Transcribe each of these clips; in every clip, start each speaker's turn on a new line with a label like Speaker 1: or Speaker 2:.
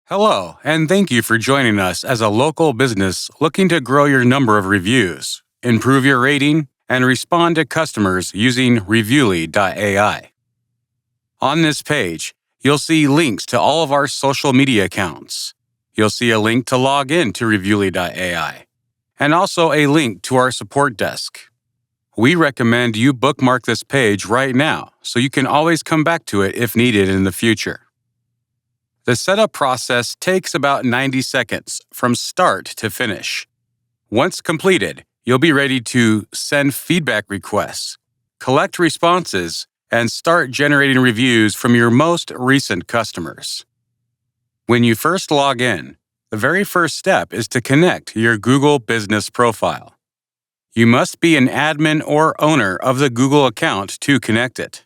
Speaker 1: Hello, and thank you for joining us as a local business looking to grow your number of reviews, improve your rating, and respond to customers using Reviewly.ai. On this page, you'll see links to all of our social media accounts. You'll see a link to log in to Reviewly.ai, and also a link to our support desk. We recommend you bookmark this page right now so you can always come back to it if needed in the future. The setup process takes about 90 seconds from start to finish. Once completed, you'll be ready to send feedback requests, collect responses, and start generating reviews from your most recent customers. When you first log in, the very first step is to connect your Google business profile. You must be an admin or owner of the Google account to connect it.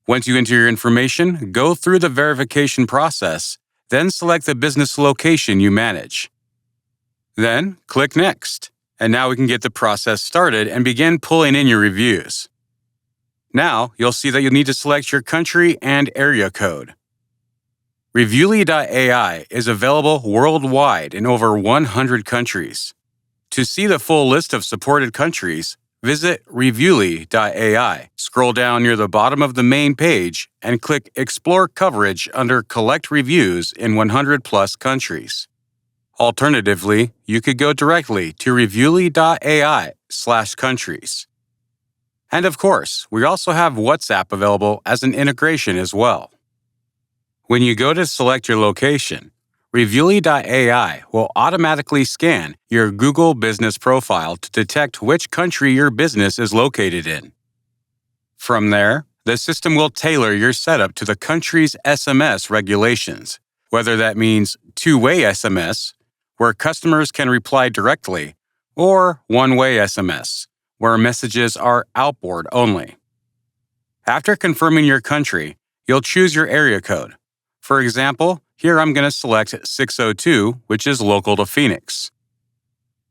Speaker 1: Once you enter your information, go through the verification process, then select the business location you manage. Then, click Next, and now we can get the process started and begin pulling in your reviews. Now, you'll see that you'll need to select your country and area code. Reviewly.ai is available worldwide in over 100 countries. To see the full list of supported countries, visit Reviewly.ai. Scroll down near the bottom of the main page and click Explore Coverage under Collect Reviews in 100-plus countries. Alternatively, you could go directly to Reviewly.ai/countries. And of course, we also have WhatsApp available as an integration as well. When you go to select your location, Reviewly.ai will automatically scan your Google business profile to detect which country your business is located in. From there, the system will tailor your setup to the country's SMS regulations, whether that means two-way SMS, where customers can reply directly, or one-way SMS, where messages are outboard only. After confirming your country, you'll choose your area code. For example, here I'm going to select 602, which is local to Phoenix.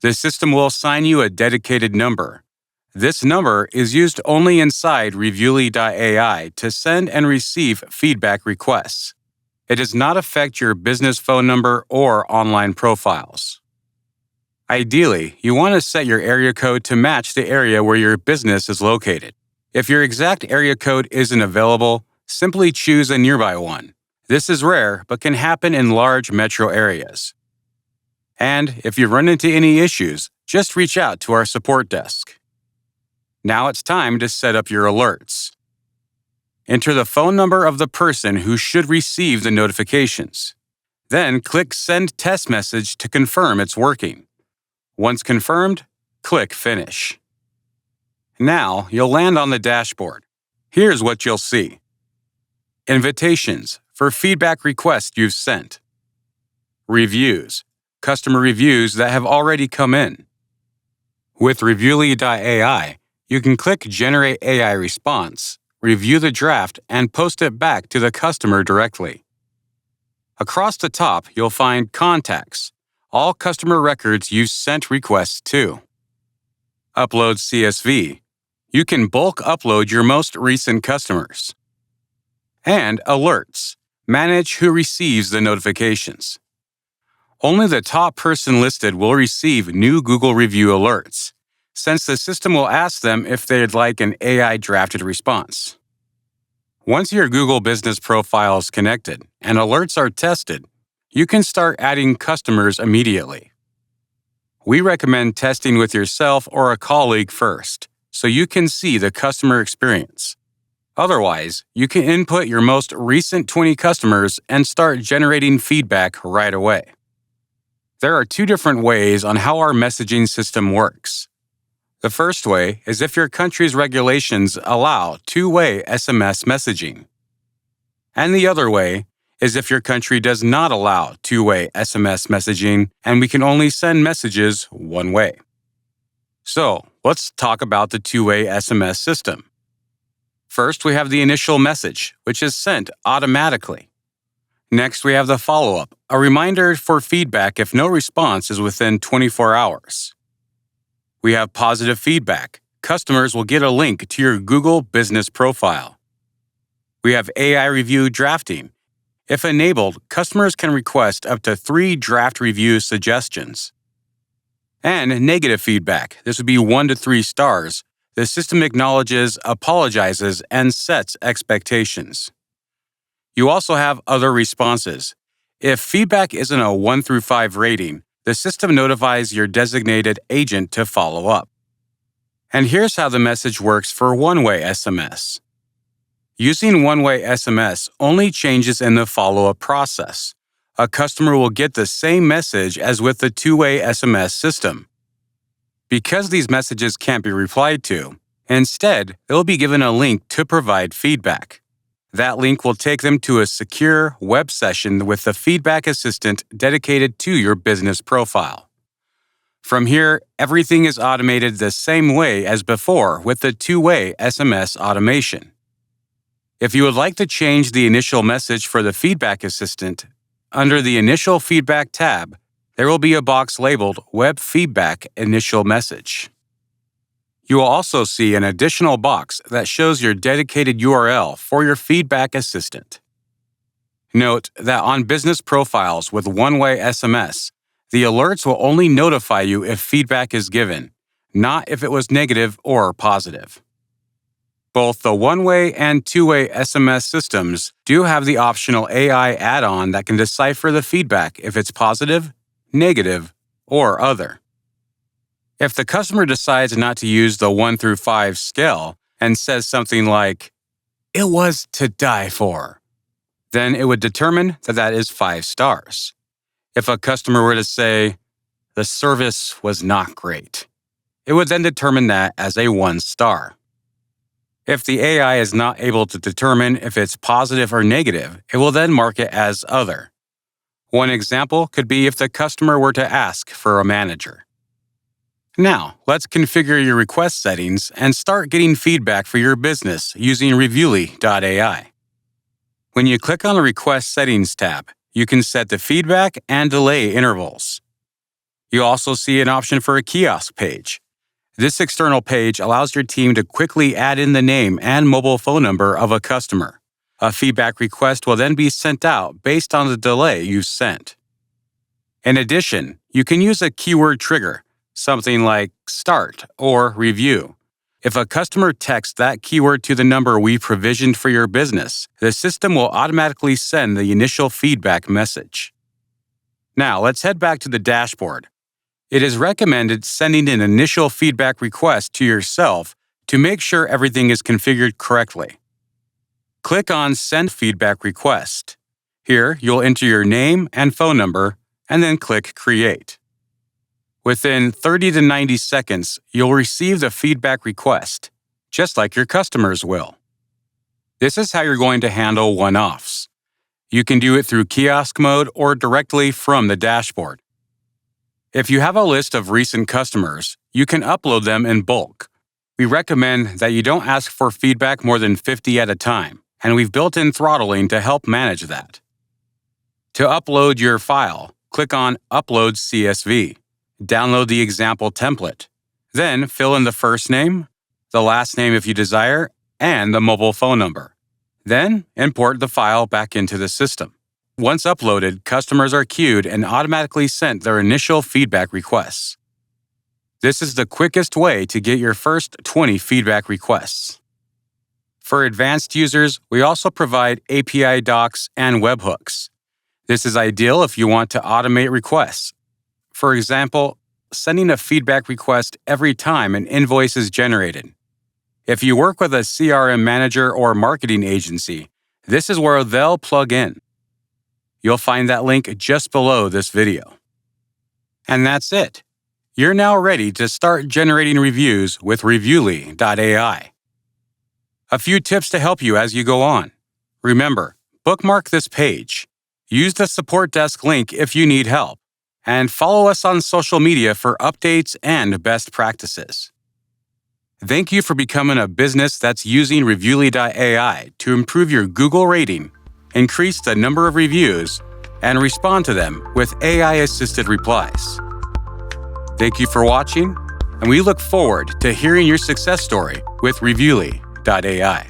Speaker 1: The system will assign you a dedicated number. This number is used only inside Reviewly.ai to send and receive feedback requests. It does not affect your business phone number or online profiles. Ideally, you want to set your area code to match the area where your business is located. If your exact area code isn't available, simply choose a nearby one. This is rare, but can happen in large metro areas. And if you run into any issues, just reach out to our support desk. Now it's time to set up your alerts. Enter the phone number of the person who should receive the notifications. Then click Send Test Message to confirm it's working. Once confirmed, click Finish. Now you'll land on the dashboard. Here's what you'll see. Invitations for feedback requests you've sent. Reviews, customer reviews that have already come in. With Reviewly.ai, you can click Generate AI Response, review the draft, and post it back to the customer directly. Across the top, you'll find Contacts, all customer records you've sent requests to. Upload CSV. You can bulk upload your most recent customers. And Alerts. Manage who receives the notifications. Only the top person listed will receive new Google review alerts, since the system will ask them if they'd like an AI-drafted response. Once your Google business profile is connected and alerts are tested, you can start adding customers immediately. We recommend testing with yourself or a colleague first, so you can see the customer experience. Otherwise, you can input your most recent 20 customers and start generating feedback right away. There are two different ways on how our messaging system works. The first way is if your country's regulations allow two-way SMS messaging. And the other way is if your country does not allow two-way SMS messaging and we can only send messages one way. So, let's talk about the two-way SMS system. First, we have the initial message, which is sent automatically. Next, we have the follow-up, a reminder for feedback if no response is within 24 hours. We have positive feedback. Customers will get a link to your Google business profile. We have AI review drafting. If enabled, customers can request up to 3 draft review suggestions. And negative feedback. This would be 1 to 3 stars. The system acknowledges, apologizes, and sets expectations. You also have other responses. If feedback isn't a 1 through 5 rating, the system notifies your designated agent to follow up. And here's how the message works for one-way SMS. Using one-way SMS only changes in the follow-up process. A customer will get the same message as with the two-way SMS system. Because these messages can't be replied to, instead, they'll be given a link to provide feedback. That link will take them to a secure web session with the feedback assistant dedicated to your business profile. From here, everything is automated the same way as before with the two-way SMS automation. If you would like to change the initial message for the feedback assistant, under the Initial Feedback tab, there will be a box labeled Web Feedback Initial Message. You will also see an additional box that shows your dedicated URL for your feedback assistant. Note that on business profiles with one-way SMS, the alerts will only notify you if feedback is given, not if it was negative or positive. Both the one-way and two-way SMS systems do have the optional AI add-on that can decipher the feedback if it's positive, negative, or other. If the customer decides not to use the 1 through 5 scale and says something like, "It was to die for," then it would determine that that is 5 stars. If a customer were to say, "The service was not great," it would then determine that as a 1 star. If the AI is not able to determine if it's positive or negative, it will then mark it as other. One example could be if the customer were to ask for a manager. Now, let's configure your request settings and start getting feedback for your business using Reviewly.ai. When you click on the Request Settings tab, you can set the feedback and delay intervals. You also see an option for a kiosk page. This external page allows your team to quickly add in the name and mobile phone number of a customer. A feedback request will then be sent out based on the delay you've sent. In addition, you can use a keyword trigger, something like start or review. If a customer texts that keyword to the number we provisioned for your business, the system will automatically send the initial feedback message. Now, let's head back to the dashboard. It is recommended sending an initial feedback request to yourself to make sure everything is configured correctly. Click on Send Feedback Request. Here, you'll enter your name and phone number, and then click Create. Within 30 to 90 seconds, you'll receive the feedback request, just like your customers will. This is how you're going to handle one-offs. You can do it through kiosk mode or directly from the dashboard. If you have a list of recent customers, you can upload them in bulk. We recommend that you don't ask for feedback more than 50 at a time, and we've built in throttling to help manage that. To upload your file, click on Upload CSV. Download the example template. Then fill in the first name, the last name if you desire, and the mobile phone number. Then import the file back into the system. Once uploaded, customers are queued and automatically sent their initial feedback requests. This is the quickest way to get your first 20 feedback requests. For advanced users, we also provide API docs and webhooks. This is ideal if you want to automate requests. For example, sending a feedback request every time an invoice is generated. If you work with a CRM manager or marketing agency, this is where they'll plug in. You'll find that link just below this video. And that's it. You're now ready to start generating reviews with Reviewly.ai. A few tips to help you as you go on. Remember, bookmark this page. Use the support desk link if you need help. And follow us on social media for updates and best practices. Thank you for becoming a business that's using Reviewly.ai to improve your Google rating, increase the number of reviews, and respond to them with AI-assisted replies. Thank you for watching, and we look forward to hearing your success story with Reviewly.ai.